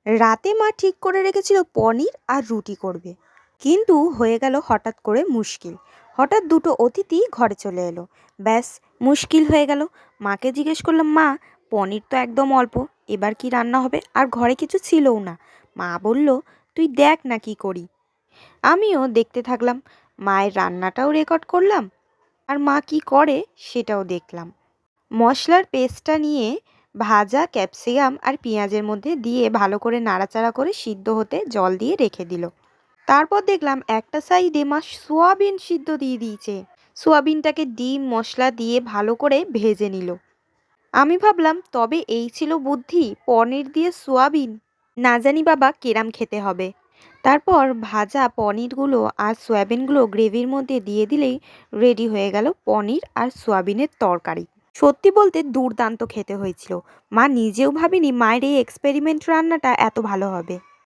রাতে মা ঠিক করে রেখেছিল পনির আর রুটি করবে, কিন্তু হয়ে গেল হঠাৎ করে মুশকিল। হঠাৎ দুটো অতিথি ঘরে চলে এলো, ব্যাস মুশকিল হয়ে গেল। মাকে জিজ্ঞেস করলাম, মা পনির তো একদম অল্প, এবার কি রান্না হবে? আর ঘরে কিছু ছিলও না। মা বলল, তুই দেখ না কি করি। আমিও দেখতে থাকলাম, মায়ের রান্নাটাও রেকর্ড করলাম আর মা কি করে সেটাও দেখলাম। মশলার পেস্টটা নিয়ে ভাজা ক্যাপসিকাম আর পেঁয়াজের মধ্যে দিয়ে ভালো করে নাড়াচাড়া করে সিদ্ধ হতে জল দিয়ে রেখে দিল। তারপর দেখলাম একটা সাইডে মা সোয়াবিন সিদ্ধ দিয়ে দিয়েছে। সোয়াবিনটাকে ডিম মশলা দিয়ে ভালো করে ভেজে নিল। আমি ভাবলাম, তবে এই ছিল বুদ্ধি, পনির দিয়ে সোয়াবিন, না জানি বাবা কেরাম খেতে হবে। তারপর ভাজা পনিরগুলো আর সয়াবিনগুলো গ্রেভির মধ্যে দিয়ে দিলেই রেডি হয়ে গেল পনির আর সোয়াবিনের তরকারি। সত্যি বলতে দুর্দান্ত খেতে হয়েছিল। মা নিজেও ভাবেনি মায়ের এই এক্সপেরিমেন্ট রান্নাটা এত ভালো হবে।